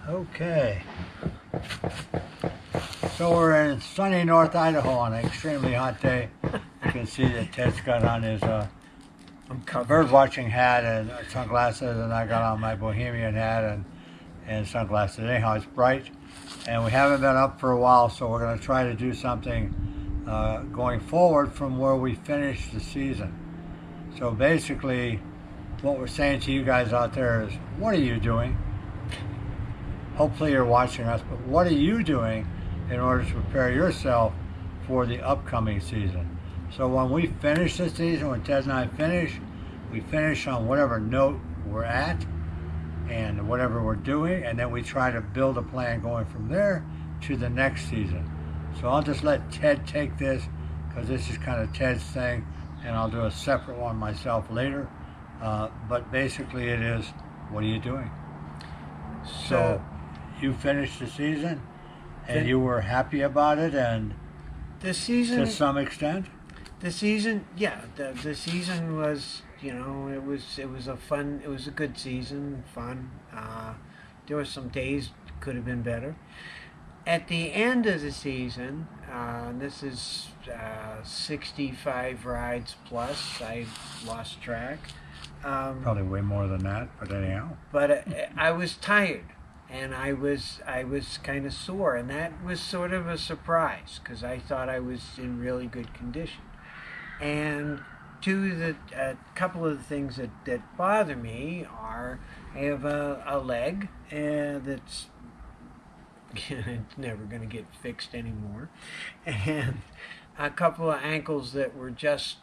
Okay. So we're in sunny North Idaho on an extremely hot day. You can see that Ted's got on his bird watching hat and sunglasses, and I got on my bohemian hat and sunglasses. Anyhow, it's bright, and we haven't been up for a while, so we're going to try to do something going forward from where we finished the season. So basically, what we're saying to you guys out there is, what are you doing? Hopefully you're watching us, but what are you doing in order to prepare yourself for the upcoming season? So when we finish the season, when Ted and I finish, we finish on whatever note we're at and whatever we're doing, and then we try to build a plan going from there to the next season. So I'll just let Ted take this, because this is kind of Ted's thing, and I'll do a separate one myself later. But basically it is, what are you doing? So you finished the season, and you were happy about it, and the season, to some extent. The season, yeah, the season was, it was a good season, fun. There were some days could have been better. At the end of the season, this is 65 rides plus. I lost track. Probably way more than that, but anyhow. But I was tired. And I was kind of sore, and that was sort of a surprise because I thought I was in really good condition. And a couple of the things that bother me are, I have a leg that's it's never going to get fixed anymore, and a couple of ankles that were just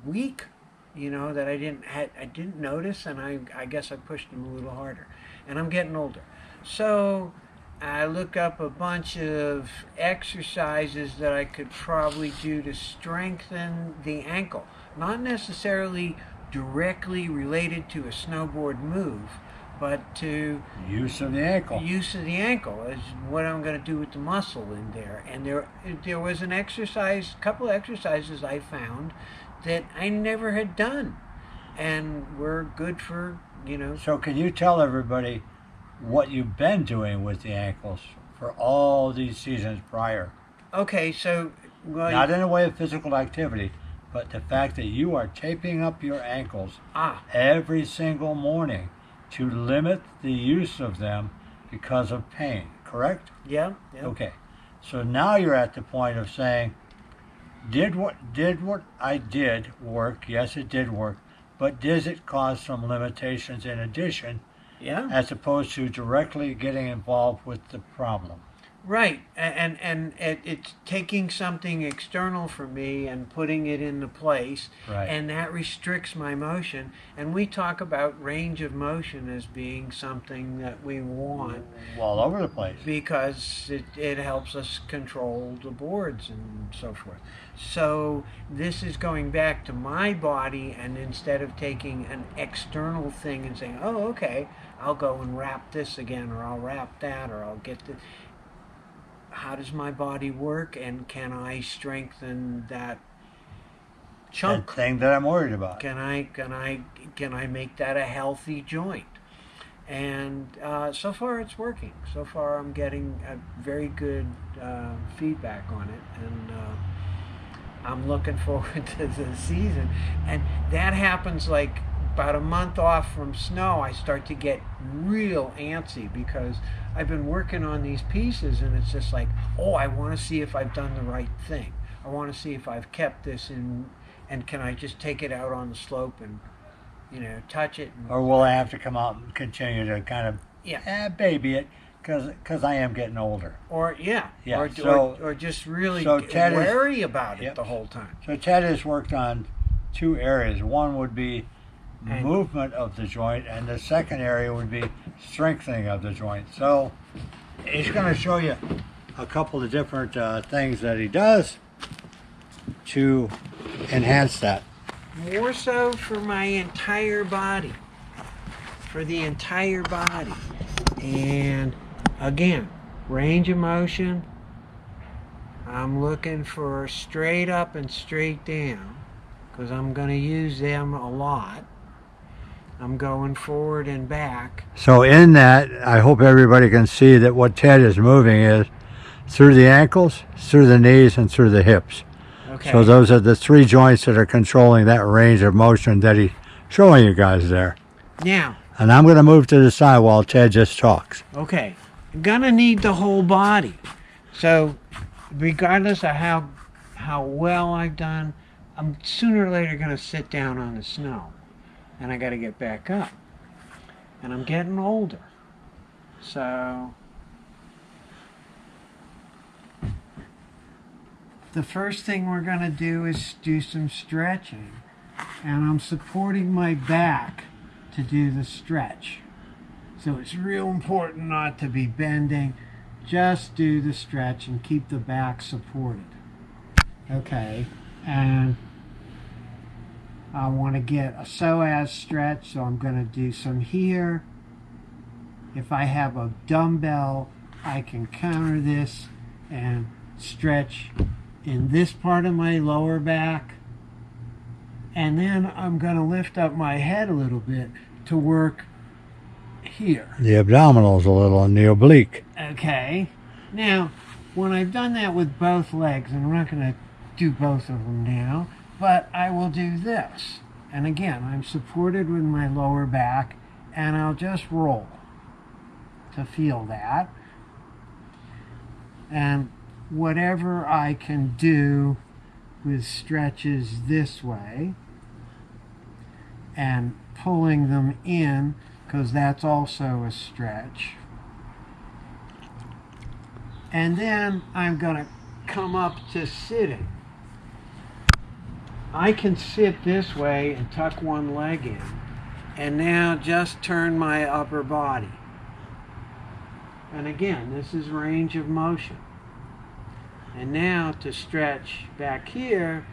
weak, that I didn't notice, and I guess I pushed them a little harder. And I'm getting older. So I looked up a bunch of exercises that I could probably do to strengthen the ankle. Not necessarily directly related to a snowboard move, but to use of the ankle. Use of the ankle is what I'm going to do with the muscle in there. And there was a couple of exercises I found that I never had done, and were good for, So can you tell everybody what you've been doing with the ankles for all these seasons prior? Okay, so... Well, not in a way of physical activity, but the fact that you are taping up your ankles every single morning to limit the use of them because of pain, correct? Yeah. Okay, so now you're at the point of saying, did what I did work? Yes, it did work, but does it cause some limitations in addition? Yeah. As opposed to directly getting involved with the problem. Right, and it's taking something external from me and putting it into place, right. And that restricts my motion. And we talk about range of motion as being something that we want all over the place, because it helps us control the boards and so forth. So this is going back to my body, and instead of taking an external thing and saying, oh, okay, I'll go and wrap this again, or I'll wrap that, or I'll get the... How does my body work, and can I strengthen that chunk? That thing that I'm worried about. Can I make that a healthy joint? And so far it's working. So far I'm getting a very good feedback on it, and I'm looking forward to the season. And that happens like about a month off from snow. I start to get real antsy because I've been working on these pieces, and it's just like, oh, I want to see if I've done the right thing. I want to see if I've kept this in, and can I just take it out on the slope and, touch it? Or will I have to come out and continue to kind of baby it, because I am getting older. Or or just really wary about it the whole time. So Ted has worked on two areas. One would be movement of the joint, and the second area would be strengthening of the joint. So he's going to show you a couple of different things that he does to enhance that. More so for my entire body. For the entire body. And again, range of motion. I'm looking for straight up and straight down, because I'm going to use them a lot. I'm going forward and back. So in that, I hope everybody can see that what Ted is moving is through the ankles, through the knees, and through the hips. Okay. So those are the 3 joints that are controlling that range of motion that he's showing you guys there. Now. And I'm going to move to the side while Ted just talks. Okay. I'm going to need the whole body. So regardless of how well I've done, I'm sooner or later going to sit down on the snow. And I got to get back up. And I'm getting older. So the first thing we're going to do is do some stretching. And I'm supporting my back to do the stretch. So it's real important not to be bending. Just do the stretch and keep the back supported. Okay, and I want to get a psoas stretch, so I'm going to do some here. If I have a dumbbell, I can counter this and stretch in this part of my lower back. And then I'm going to lift up my head a little bit to work here. The abdominals a little and the oblique. Okay. Now, when I've done that with both legs, and I'm not going to do both of them now, but I will do this. And again, I'm supported with my lower back, and I'll just roll to feel that. And whatever I can do with stretches this way, and pulling them in, because that's also a stretch. And then I'm going to come up to sitting. I can sit this way and tuck one leg in, and now just turn my upper body. And again, this is range of motion. And now to stretch back here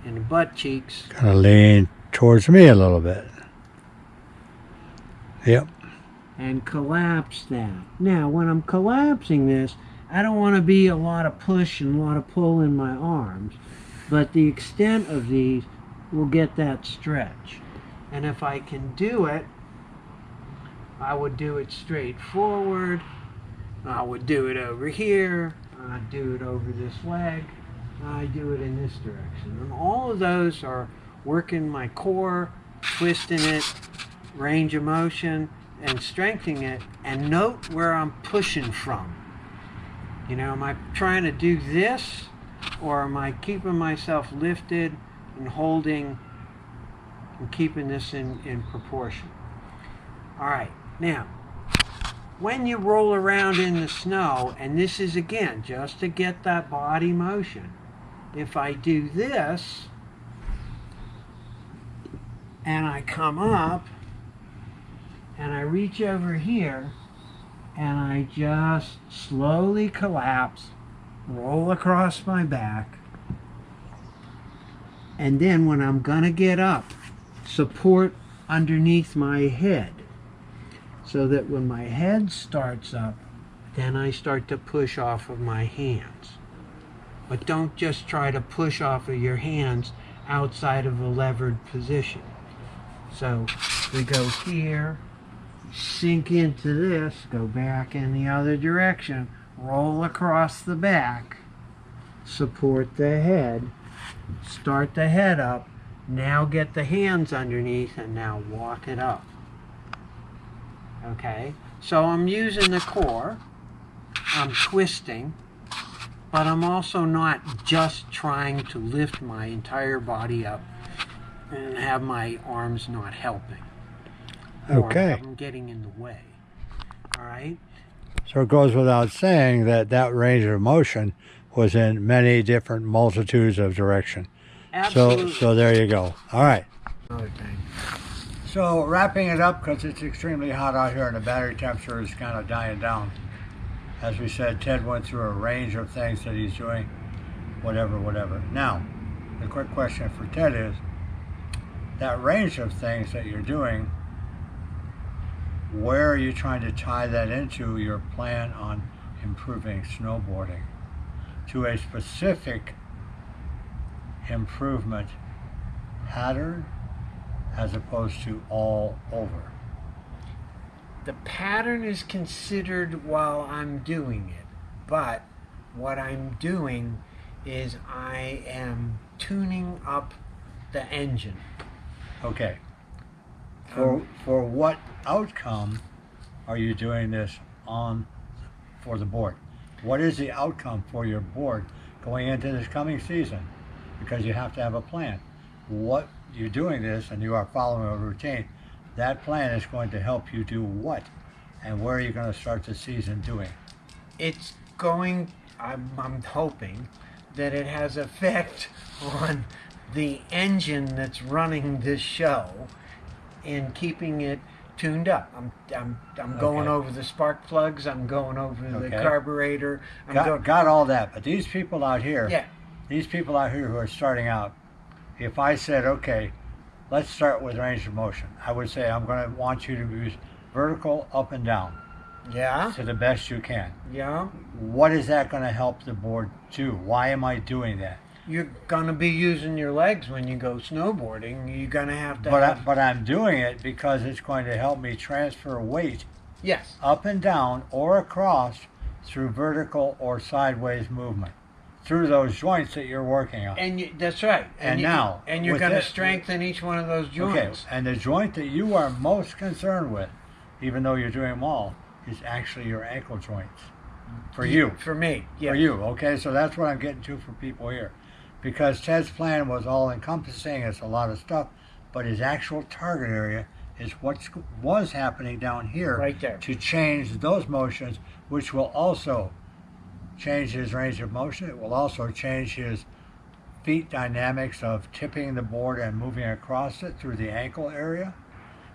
in the butt cheeks. Kind of lean towards me a little bit. Yep. And collapse that. Now, when I'm collapsing this, I don't want to be a lot of push and a lot of pull in my arms, but the extent of these will get that stretch. And if I can do it, I would do it straight forward. I would do it over here. I'd do it over this leg. I do it in this direction. And all of those are working my core, twisting it, range of motion, and strengthening it. And note where I'm pushing from. You know, am I trying to do this, or am I keeping myself lifted and holding and keeping this in proportion? All right, now, when you roll around in the snow, and this is again just to get that body motion, if I do this and I come up and I reach over here and I just slowly collapse, roll across my back, and then when I'm gonna get up, support underneath my head, so that when my head starts up, then I start to push off of my hands. But don't just try to push off of your hands outside of a levered position. So we go here, sink into this, go back in the other direction, roll across the back, support the head, start the head up, now get the hands underneath, and now walk it up. Okay, so I'm using the core, I'm twisting, but I'm also not just trying to lift my entire body up and have my arms not helping. Okay. Or I'm getting in the way. All right? So it goes without saying that that range of motion was in many different multitudes of direction. Absolutely. So there you go. All right. Another thing. So wrapping it up, because it's extremely hot out here and the battery temperature is kind of dying down. As we said, Ted went through a range of things that he's doing, whatever. Now, the quick question for Ted is, that range of things that you're doing, where are you trying to tie that into your plan on improving snowboarding? To a specific improvement pattern as opposed to all over? The pattern is considered while I'm doing it, but what I'm doing is I am tuning up the engine. Okay. For what outcome are you doing this for the board? What is the outcome for your board going into this coming season? Because you have to have a plan. What you're doing this and you are following a routine, that plan is going to help you do what? And where are you going to start the season doing? It's going, I'm hoping that it has effect on the engine that's running this show in keeping it tuned up. I'm going over the spark plugs. I'm going over the carburetor. Got all that, but these people out here, yeah, these people out here who are starting out, if I said, okay, let's start with range of motion, I would say I'm going to want you to use vertical, up and down, yeah, to the best you can. yeah. What is that going to help the board do? Why am I doing that? You're going to be using your legs when you go snowboarding. You're going to have to. But I'm doing it because it's going to help me transfer weight, yes, up and down or across through vertical or sideways movement, through those joints that you're working on. And that's right. And you're going to strengthen each one of those joints. Okay, and the joint that you are most concerned with, even though you're doing them all, is actually your ankle joints. For you. For me, yes. For you, okay? So that's what I'm getting to for people here. Because Ted's plan was all encompassing, it's a lot of stuff, but his actual target area is what was happening down here, right there, to change those motions, which will also change his range of motion. It will also change his feet dynamics of tipping the board and moving across it through the ankle area.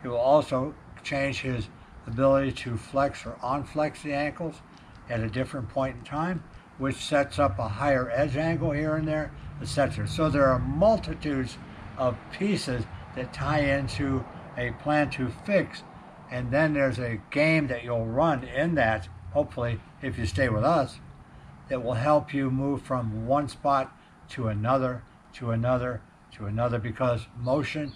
It will also change his ability to flex or unflex the ankles at a different point in time, which sets up a higher edge angle here and there, etc. So there are multitudes of pieces that tie into a plan to fix, and then there's a game that you'll run in that, hopefully, if you stay with us, that will help you move from one spot to another, to another, to another, because motion,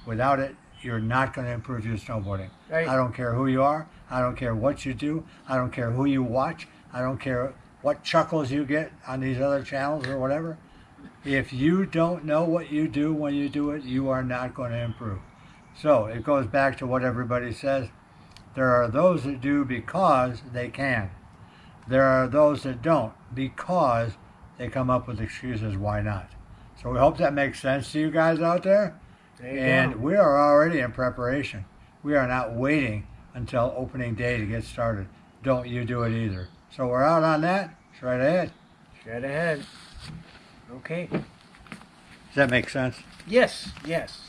without it, you're not going to improve your snowboarding. Right. I don't care who you are. I don't care what you do. I don't care who you watch. I don't care what chuckles you get on these other channels or whatever. If you don't know what you do when you do it, you are not going to improve. So it goes back to what everybody says. There are those that do because they can. There are those that don't because they come up with excuses why not. So we hope that makes sense to you guys out there. And we are already in preparation. We are not waiting until opening day to get started. Don't you do it either. So we're out on that. Straight ahead. Straight ahead. Okay. Does that make sense? Yes, yes.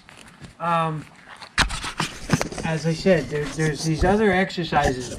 As I said, there's these other exercises.